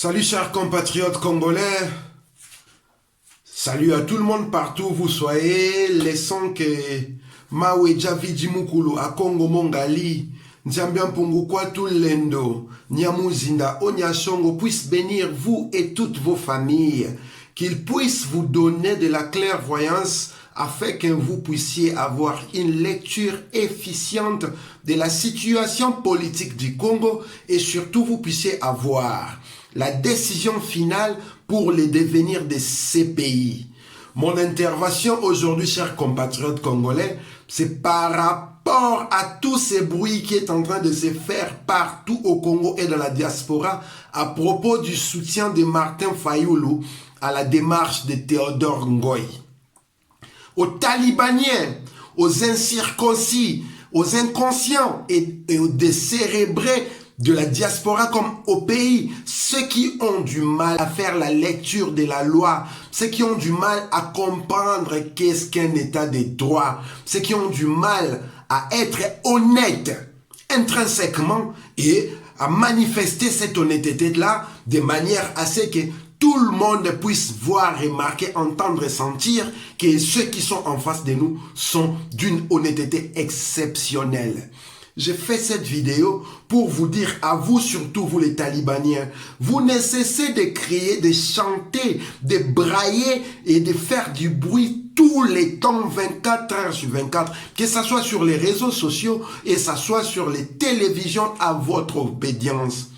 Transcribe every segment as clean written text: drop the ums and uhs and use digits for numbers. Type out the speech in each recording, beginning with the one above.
Salut chers compatriotes congolais, salut à tout le monde partout où vous soyez, laissons que Maweja Vidimukulu à Congo Mongali, Nzambian Pungukwa Tulendo, Nyamuzinda Onyashongo puisse bénir vous et toutes vos familles, qu'il puisse vous donner de la clairvoyance afin que vous puissiez avoir une lecture efficiente de la situation politique du Congo et surtout vous puissiez avoir la décision finale pour le devenir de ces pays. Mon intervention aujourd'hui, chers compatriotes congolais, c'est par rapport à tous ces bruits qui est en train de se faire partout au Congo et dans la diaspora à propos du soutien de Martin Fayoulou à la démarche de Théodore Ngoï. Aux talibaniens, aux incirconcis, aux inconscients et aux décérébrés de la diaspora comme au pays, ceux qui ont du mal à faire la lecture de la loi, ceux qui ont du mal à comprendre qu'est-ce qu'un état de droit, ceux qui ont du mal à être honnêtes intrinsèquement et à manifester cette honnêteté-là de manière à ce que tout le monde puisse voir, remarquer, entendre, sentir que ceux qui sont en face de nous sont d'une honnêteté exceptionnelle. Je fais cette vidéo pour vous dire à vous, surtout vous les talibaniens, vous ne cessez de crier, de chanter, de brailler et de faire du bruit tous les temps, 24 heures sur 24, que ce soit sur les réseaux sociaux et que ce soit sur les télévisions à votre obédience.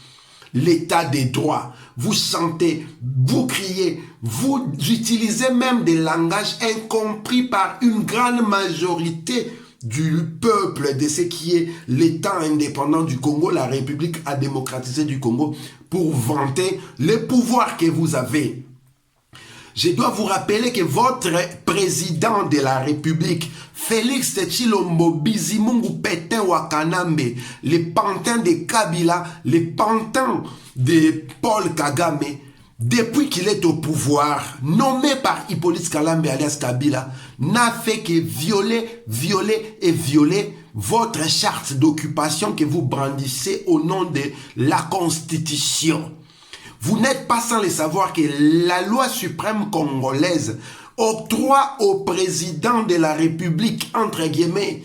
L'état des droits, vous chantez, vous criez, vous utilisez même des langages incompris par une grande majorité du peuple de ce qui est l'État indépendant du Congo, la République à démocratiser du Congo, pour vanter le pouvoir que vous avez. Je dois vous rappeler que votre président de la République, Félix Tshilombo Bizimungu Pétain Wakanambe, le pantin de Kabila, le pantin de Paul Kagame, depuis qu'il est au pouvoir, nommé par Hippolyte Kalambe alias Kabila, n'a fait que violer votre charte d'occupation que vous brandissez au nom de la Constitution. Vous n'êtes pas sans le savoir que la loi suprême congolaise octroie au président de la République, entre guillemets,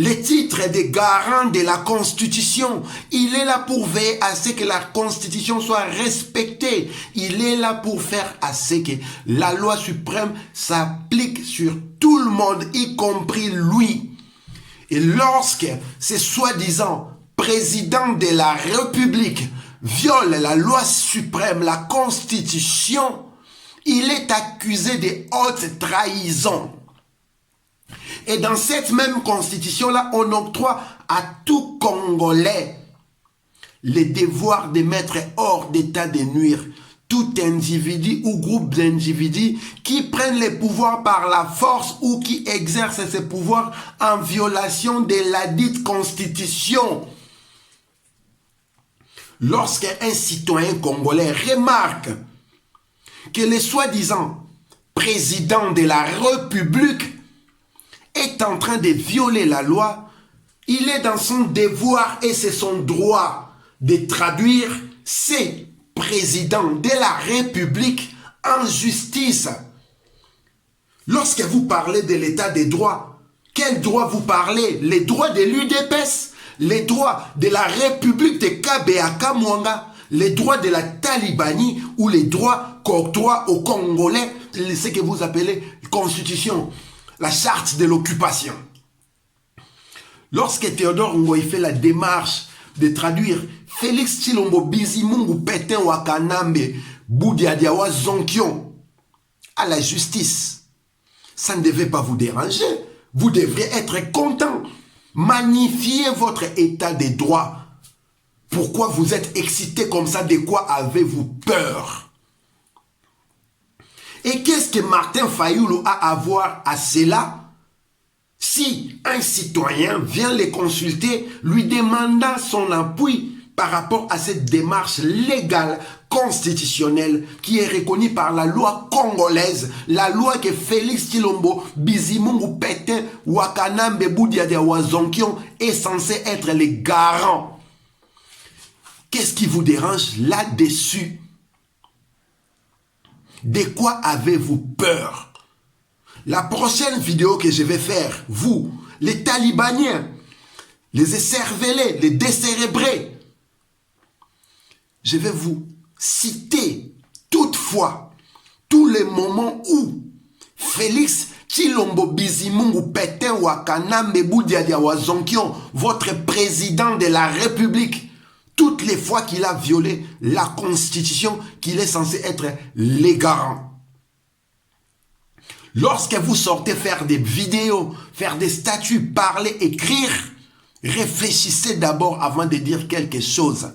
le titre de garant de la Constitution. Il est là pour veiller à ce que la Constitution soit respectée. Il est là pour faire à ce que la loi suprême s'applique sur tout le monde, y compris lui. Et lorsque ce soi-disant président de la République viole la loi suprême, la Constitution, il est accusé de haute trahison. Et dans cette même constitution-là, on octroie à tout Congolais le devoir de mettre hors d'état de nuire tout individu ou groupe d'individus qui prennent les pouvoirs par la force ou qui exercent ces pouvoirs en violation de la dite constitution. Lorsqu'un citoyen congolais remarque que le soi-disant président de la République est en train de violer la loi, il est dans son devoir et c'est son droit de traduire ces présidents de la République en justice. Lorsque vous parlez de l'état des droits, quel droit vous parlez? Les droits de l'UDPS, les droits de la République de Kabeka Mwanga, les droits de la Talibanie ou les droits qu'octroient aux Congolais, ce que vous appelez Constitution, la charte de l'occupation. Lorsque Théodore Ngoï fait la démarche de traduire Félix Tshilombo Bizimungu Pétain Wakanambe Boudiadiawa Zonkion à la justice, ça ne devait pas vous déranger. Vous devriez être content. Magnifiez votre état de droit. Pourquoi vous êtes excité comme ça? De quoi avez-vous peur? Et qu'est-ce que Martin Fayoulou a à voir à cela? Si un citoyen vient les consulter, lui demandant son appui par rapport à cette démarche légale, constitutionnelle, qui est reconnue par la loi congolaise, la loi que Félix Tshilombo Bizimungu Pétain Wakanambe Boudiadiawa Zonkion est censé être le garant. Que Qu'est-ce qui vous dérange là-dessus? De quoi avez-vous peur? La prochaine vidéo que je vais faire, vous, les talibaniens, les écervelés, les décérébrés, je vais vous citer toutefois tous les moments où Félix Tshilombo Bizimungu Pétain Wakanambe Boudiadia Wazonkion, votre président de la République, toutes les fois qu'il a violé la Constitution, qu'il est censé être les garants. Lorsque vous sortez faire des vidéos, faire des statuts, parler, écrire, réfléchissez d'abord avant de dire quelque chose.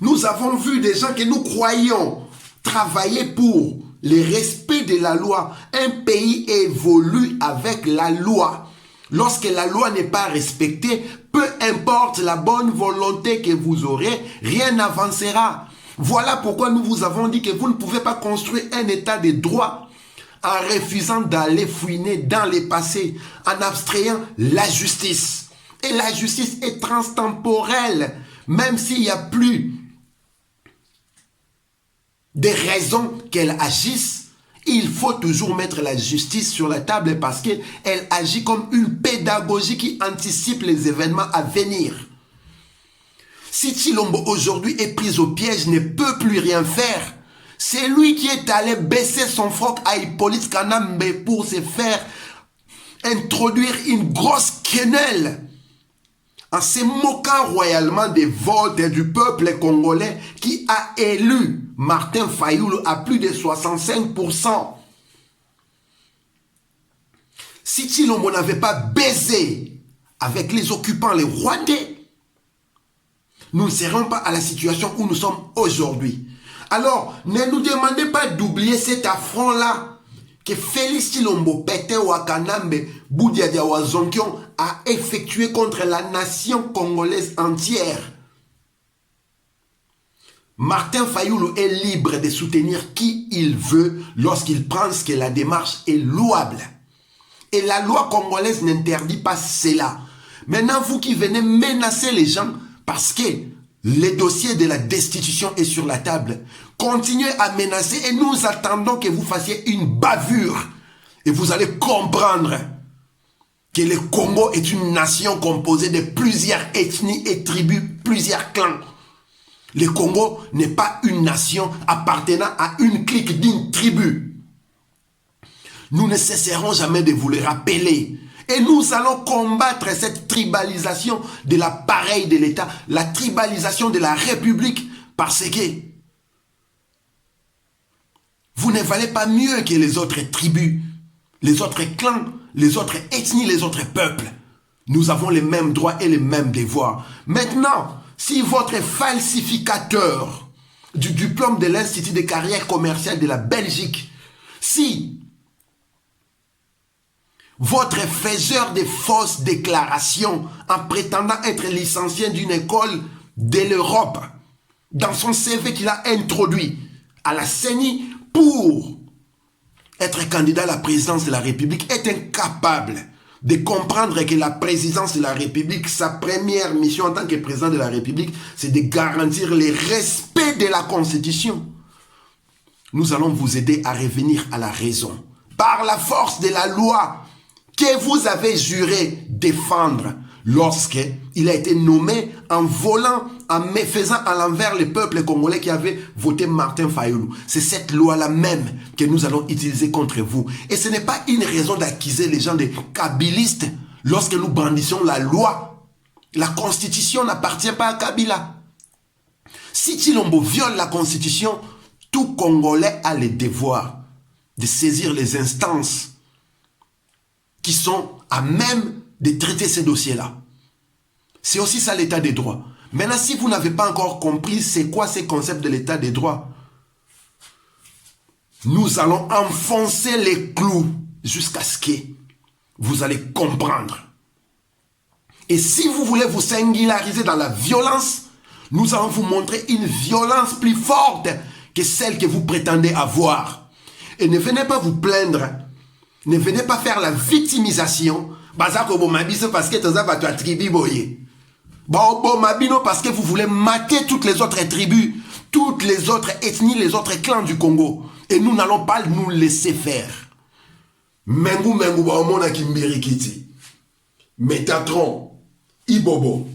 Nous avons vu des gens que nous croyons travailler pour le respect de la loi. Un pays évolue avec la loi. Lorsque la loi n'est pas respectée, peu importe la bonne volonté que vous aurez, rien n'avancera. Voilà pourquoi nous vous avons dit que vous ne pouvez pas construire un état de droit en refusant d'aller fouiner dans les passés, en abstrayant la justice. Et la justice est transtemporelle, même s'il n'y a plus de raisons qu'elle agisse. Il faut toujours mettre la justice sur la table parce qu'elle agit comme une pédagogie qui anticipe les événements à venir. Si Tshilombo aujourd'hui est pris au piège, ne peut plus rien faire. C'est lui qui est allé baisser son froc à Hippolyte Kanambe pour se faire introduire une grosse quenelle en se moquant royalement des votes du peuple congolais qui a élu Martin Fayulu à plus de 65%. Si Tshilombo n'avait pas baisé avec les occupants, les Rwandais, nous ne serions pas à la situation où nous sommes aujourd'hui. Alors, ne nous demandez pas d'oublier cet affront-là que Félix Tshilombo Pétain Wakanambe Boudiadia Wazonkion a effectué contre la nation congolaise entière. Martin Fayulu est libre de soutenir qui il veut lorsqu'il pense que la démarche est louable. Et la loi congolaise n'interdit pas cela. Maintenant, vous qui venez menacer les gens parce que le dossier de la destitution est sur la table, continuez à menacer et nous attendons que vous fassiez une bavure. Et vous allez comprendre que le Congo est une nation composée de plusieurs ethnies et tribus, plusieurs clans. Le Congo n'est pas une nation appartenant à une clique d'une tribu. Nous ne cesserons jamais de vous le rappeler. Et nous allons combattre cette tribalisation de l'appareil de l'État, la tribalisation de la République, parce que vous ne valez pas mieux que les autres tribus, les autres clans, les autres ethnies, les autres peuples. Nous avons les mêmes droits et les mêmes devoirs. Maintenant, si votre falsificateur du diplôme de l'Institut de carrière commerciale de la Belgique, si votre faiseur de fausses déclarations en prétendant être licencié d'une école de l'Europe, dans son CV qu'il a introduit à la CENI pour être candidat à la présidence de la République, est incapable de comprendre que la présidence de la République, sa première mission en tant que président de la République, c'est de garantir le respect de la Constitution. Nous allons vous aider à revenir à la raison. Par la force de la loi que vous avez juré défendre lorsqu'il a été nommé en volant, en méfaisant à l'envers le peuple congolais qui avait voté Martin Fayulu. C'est cette loi-là même que nous allons utiliser contre vous. Et ce n'est pas une raison d'accuser les gens de kabylistes lorsque nous brandissons la loi. La Constitution n'appartient pas à Kabila. Si Tshilombo viole la Constitution, tout Congolais a le devoir de saisir les instances qui sont à même de traiter ces dossiers-là. C'est aussi ça l'état des droits. Maintenant, si vous n'avez pas encore compris c'est quoi ces concepts de l'état des droits, nous allons enfoncer les clous jusqu'à ce que vous allez comprendre. Et si vous voulez vous singulariser dans la violence, nous allons vous montrer une violence plus forte que celle que vous prétendez avoir. Et ne venez pas vous plaindre. Ne venez pas faire la victimisation. Parce que Bon, Mabino, parce que vous voulez mater toutes les autres tribus, toutes les autres ethnies, les autres clans du Congo. Et nous n'allons pas nous laisser faire. Mengu, Mengu, Baomona Kimbiri Kiti. Métatron, Ibobo.